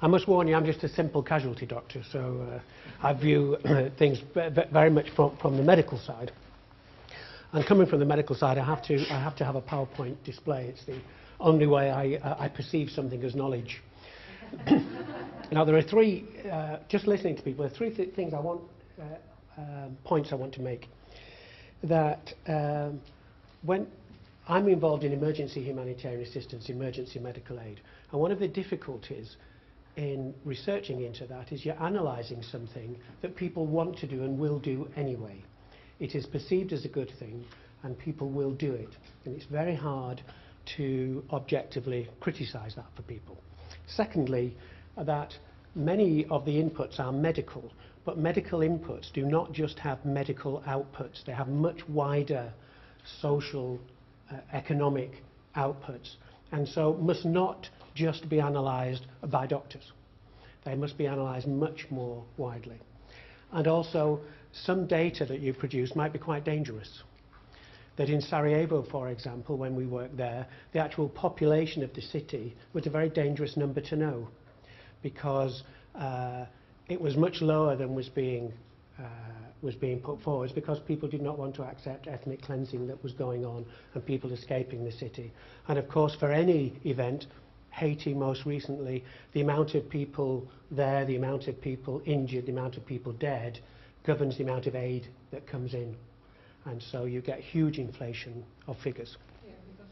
I must warn you, I'm just a simple casualty doctor, so I view things very much from the medical side. And coming from the medical side, I have to have a PowerPoint display. It's the only way I perceive something as knowledge. Now, there are three, just listening to people, there are three things I want, points I want to make. That when I'm involved in emergency humanitarian assistance, emergency medical aid, and one of the difficulties in researching into that is you're analysing something that people want to do and will do anyway. It is perceived as a good thing and people will do it, and it's very hard to objectively criticise that for people. Secondly, that many of the inputs are medical, but medical inputs do not just have medical outputs, they have much wider social, economic outputs, and so must not just be analysed by doctors. They must be analysed much more widely. And also, some data that you produce might be quite dangerous. That in Sarajevo, for example, when we worked there, the actual population of the city was a very dangerous number to know, because it was much lower than was being put forward, because people did not want to accept ethnic cleansing that was going on and people escaping the city. And of course, for any event, Haiti most recently, the amount of people there, the amount of people injured, the amount of people dead, governs the amount of aid that comes in. And so you get huge inflation of figures. Yeah, because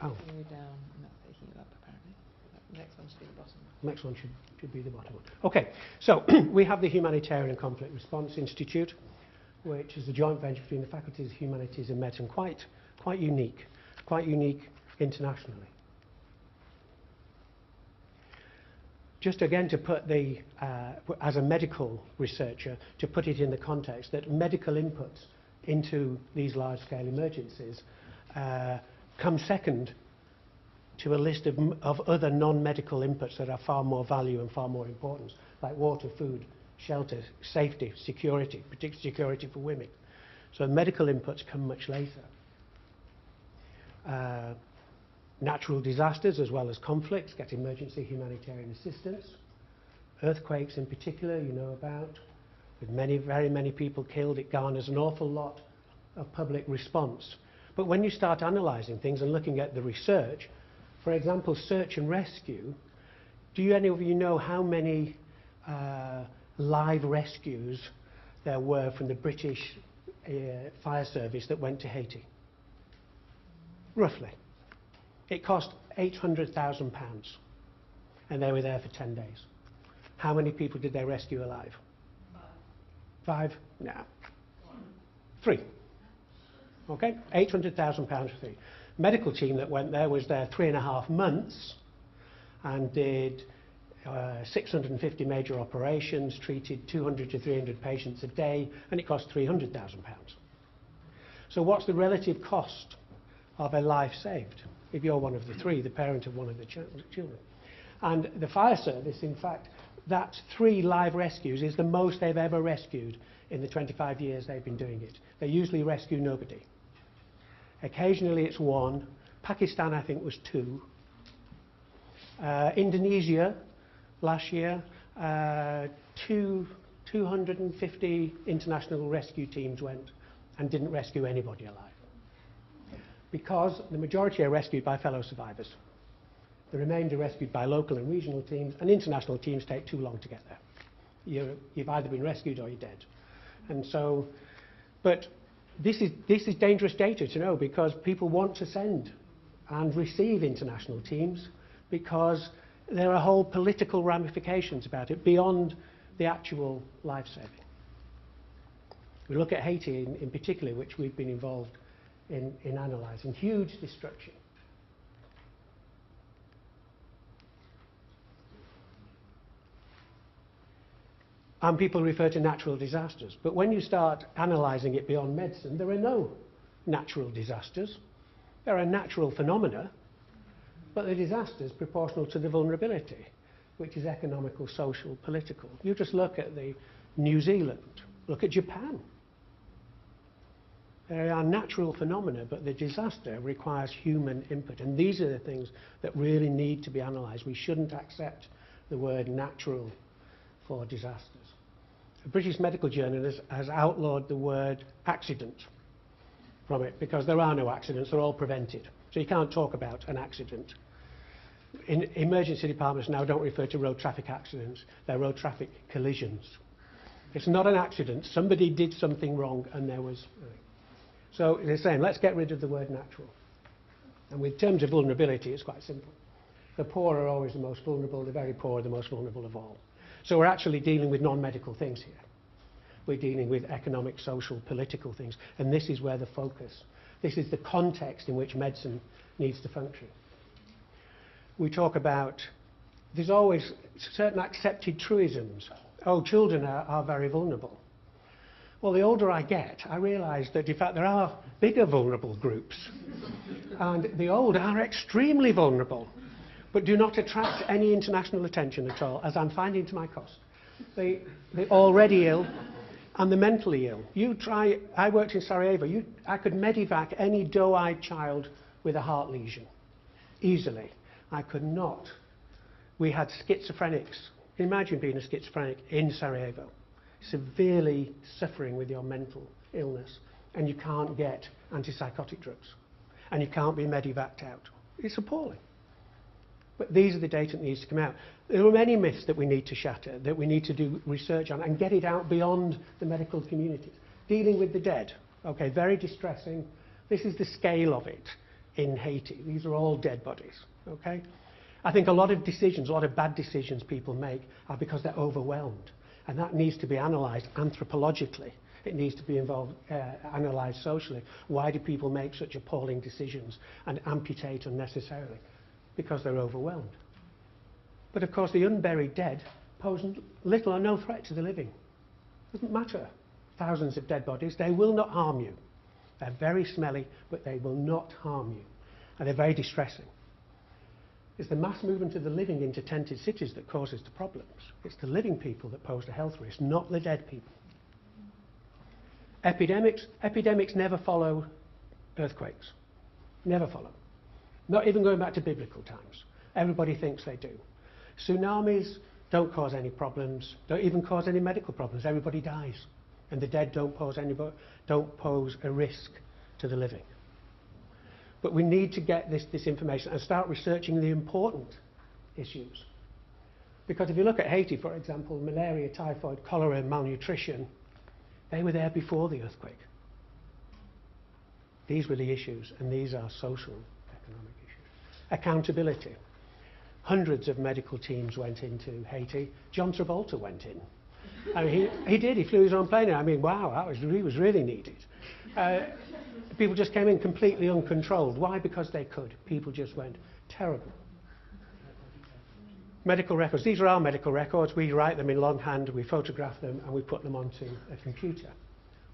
that's taking you down and that's taking you up, apparently. The next one should be the bottom. Next one should be the bottom one. Okay, so we have the Humanitarian Conflict Response Institute, which is a joint venture between the Faculties of Humanities and Medicine, quite unique internationally. Just again to put the, as a medical researcher, to put it in the context that medical inputs into these large-scale emergencies come second to a list of other non-medical inputs that are far more value and far more importance, like water, food, shelter, safety, security, particularly security for women. So medical inputs come much later. Natural disasters as well as conflicts get emergency humanitarian assistance. Earthquakes in particular, you know about, with very many people killed, it garners an awful lot of public response. But when you start analysing things and looking at the research, for example, search and rescue, do any of you know how many live rescues there were from the British fire service that went to Haiti? Roughly. It cost £800,000 and they were there for 10 days. How many people did they rescue alive? 5? No. 3. Okay, £800,000 for 3. Medical team that went there was there 3.5 months and did 650 major operations, treated 200 to 300 patients a day, and it cost £300,000. So what's the relative cost of a life saved? If you're one of the 3, the parent of one of the children. And the fire service, in fact, that 3 live rescues is the most they've ever rescued in the 25 years they've been doing it. They usually rescue nobody. Occasionally it's 1. Pakistan, I think, was 2. Indonesia, last year, 250 international rescue teams went and didn't rescue anybody alive. Because the majority are rescued by fellow survivors. The remainder are rescued by local and regional teams, and international teams take too long to get there. You've either been rescued or you're dead. And so, but this is dangerous data to know, because people want to send and receive international teams because there are whole political ramifications about it beyond the actual life-saving. We look at Haiti in particular, which we've been involved in analysing. Huge destruction. And people refer to natural disasters. But when you start analysing it beyond medicine, there are no natural disasters. There are natural phenomena, but the disaster is proportional to the vulnerability, which is economical, social, political. You just look at New Zealand, look at Japan. They are natural phenomena, but the disaster requires human input. And these are the things that really need to be analysed. We shouldn't accept the word natural for disasters. A British medical journal has outlawed the word accident from it because there are no accidents, they're all prevented. So you can't talk about an accident. In emergency departments now don't refer to road traffic accidents, they're road traffic collisions. It's not an accident, somebody did something wrong and there was... So they're saying, let's get rid of the word natural. And with terms of vulnerability, it's quite simple. The poor are always the most vulnerable, the very poor are the most vulnerable of all. So we're actually dealing with non-medical things here. We're dealing with economic, social, political things. And this is where the focus, this is the context in which medicine needs to function. We talk about, there's always certain accepted truisms. Oh, children are very vulnerable. Well, the older I get, I realise that, in fact, there are bigger vulnerable groups. And the old are extremely vulnerable, but do not attract any international attention at all, as I'm finding to my cost. The already ill and the mentally ill. You try, I worked in Sarajevo, I could medivac any doe-eyed child with a heart lesion, easily. I could not. We had schizophrenics. Imagine being a schizophrenic in Sarajevo, severely suffering with your mental illness, and you can't get antipsychotic drugs, and you can't be medevaced out. It's appalling. But these are the data that needs to come out. There are many myths that we need to shatter, that we need to do research on, and get it out beyond the medical communities. Dealing with the dead, okay, very distressing. This is the scale of it in Haiti. These are all dead bodies, okay? I think a lot of decisions, a lot of bad decisions people make are because they're overwhelmed. And that needs to be analysed anthropologically. It needs to be analysed socially. Why do people make such appalling decisions and amputate unnecessarily? Because they're overwhelmed. But of course the unburied dead pose little or no threat to the living. It doesn't matter. Thousands of dead bodies, they will not harm you. They're very smelly, but they will not harm you. And they're very distressing. It's the mass movement of the living into tented cities that causes the problems. It's the living people that pose the health risk, not the dead people. Epidemics never follow earthquakes. Never follow. Not even going back to biblical times. Everybody thinks they do. Tsunamis don't cause any problems, don't even cause any medical problems. Everybody dies. And the dead don't pose a risk to the living. But we need to get this information and start researching the important issues. Because if you look at Haiti, for example, malaria, typhoid, cholera, and malnutrition, they were there before the earthquake. These were the issues, and these are social, economic issues. Accountability. Hundreds of medical teams went into Haiti. John Travolta went in. I mean, he did, he flew his own plane in. I mean, wow, he was really needed. People just came in completely uncontrolled. Why? Because they could. People just went, terrible. Medical records. These are our medical records. We write them in longhand, we photograph them, and we put them onto a computer.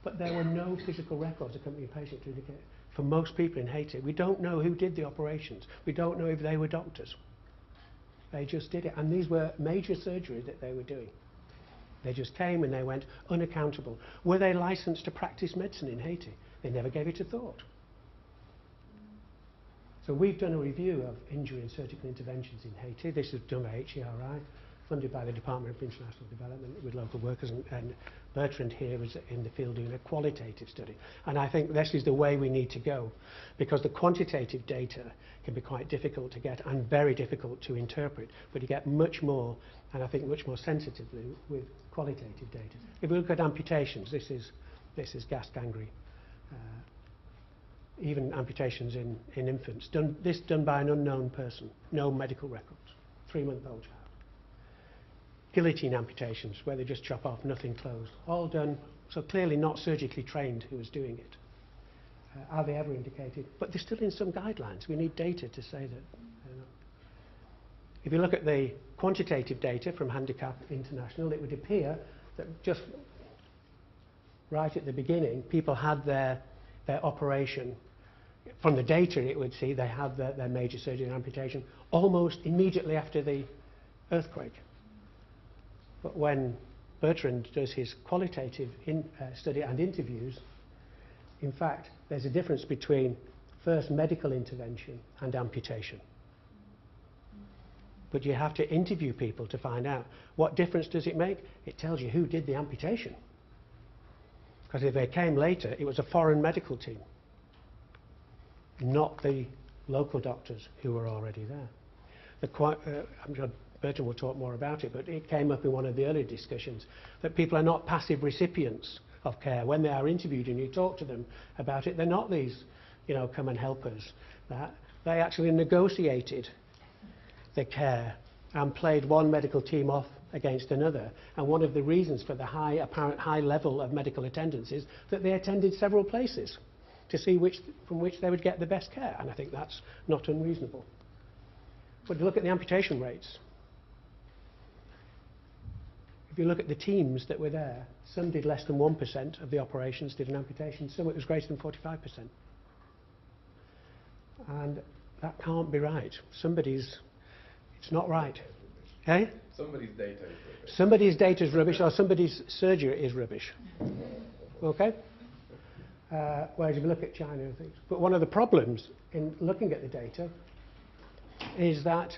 But there were no physical records accompanying patient to indicate. For most people in Haiti, we don't know who did the operations. We don't know if they were doctors. They just did it. And these were major surgeries that they were doing. They just came and they went unaccountable. Were they licensed to practice medicine in Haiti? They never gave it a thought. So we've done a review of injury and surgical interventions in Haiti. This is done by HERI, funded by the Department of International Development with local workers, and Bertrand here is in the field doing a qualitative study. And I think this is the way we need to go, because the quantitative data can be quite difficult to get and very difficult to interpret, but you get much more, and I think much more sensitively, with qualitative data. If we look at amputations, this is gas gangrene. Even amputations in infants, this done by an unknown person, no medical records, 3-month-old child. Guillotine amputations, where they just chop off, nothing closed, all done, so clearly not surgically trained who was doing it. Are they ever indicated? But they're still in some guidelines. We need data to say that. If you look at the quantitative data from Handicap International, it would appear that just right at the beginning, people had their operation. From the data, it would see they had their major surgery and amputation almost immediately after the earthquake. But when Bertrand does his qualitative study and interviews, In fact, there's a difference between first medical intervention and amputation. But you have to interview people to find out what difference does it make. It tells you who did the amputation. Because if they came later, it was a foreign medical team, not the local doctors who were already there. I'm sure Bertrand will talk more about it, but it came up in one of the earlier discussions that people are not passive recipients of care. When they are interviewed and you talk to them about it, they're not these, come and help us. They actually negotiated the care and played one medical team off against another. And one of the reasons for the apparent high level of medical attendance is that they attended several places to see from which they would get the best care. And I think that's not unreasonable. But look at the amputation rates. If you look at the teams that were there, some did less than 1% of the operations did an amputation, some it was greater than 45%. And that can't be right. It's not right. Eh? Somebody's data is rubbish. Somebody's data is rubbish, or somebody's surgery is rubbish. Okay? Whereas if you look at China and things. But one of the problems in looking at the data is that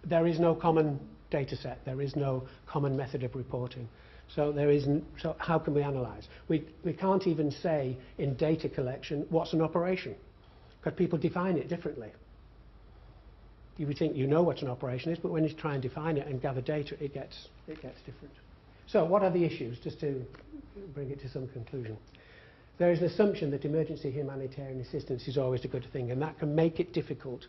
there is no common data set. There is no common method of reporting. So how can we analyse? We can't even say in data collection what's an operation, because people define it differently. You would think you know what an operation is, but when you try and define it and gather data, it gets different. So what are the issues, just to bring it to some conclusion? There is an assumption that emergency humanitarian assistance is always a good thing, and that can make it difficult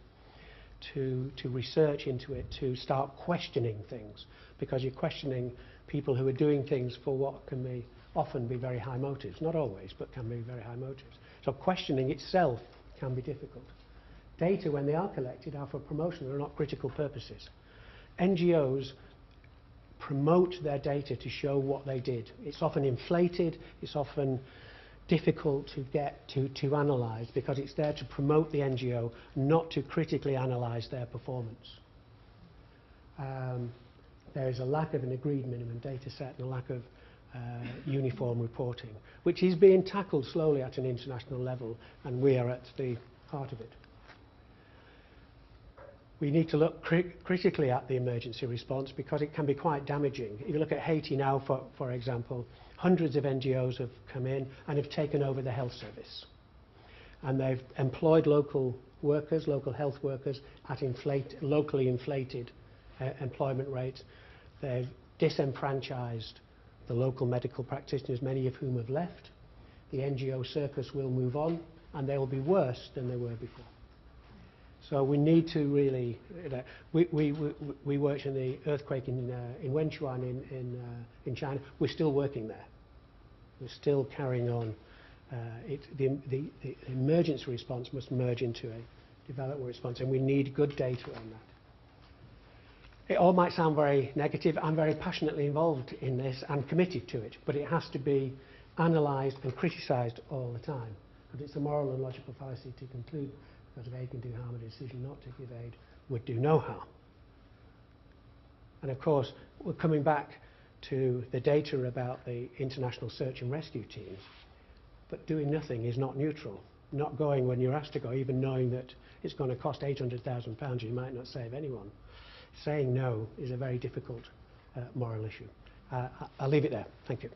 to research into it, to start questioning things, because you're questioning people who are doing things for what can often be very high motives. Not always, but can be very high motives. So questioning itself can be difficult. Data, when they are collected, are for promotion, they're not critical purposes. NGOs promote their data to show what they did. It's often inflated, it's often difficult to get to analyse, because it's there to promote the NGO, not to critically analyse their performance. There is a lack of an agreed minimum data set and a lack of uniform reporting, which is being tackled slowly at an international level, and we are at the heart of it. We need to look critically at the emergency response, because it can be quite damaging. If you look at Haiti now, for example, hundreds of NGOs have come in and have taken over the health service. And they've employed local workers, local health workers, at locally inflated employment rates. They've disenfranchised the local medical practitioners, many of whom have left. The NGO circus will move on, and they will be worse than they were before. So we need to really, we worked in the earthquake in Wenchuan in China. We're still working there. We're still carrying on. The emergency response must merge into a development response, and we need good data on that. It all might sound very negative. I'm very passionately involved in this and committed to it, but it has to be analysed and criticised all the time. But it's a moral and logical fallacy to conclude that if aid can do harm, a decision not to give aid would do no harm. And of course, we're coming back to the data about the international search and rescue teams, but doing nothing is not neutral. Not going when you're asked to go, even knowing that it's going to cost £800,000, you might not save anyone. Saying no is a very difficult moral issue. I'll leave it there. Thank you.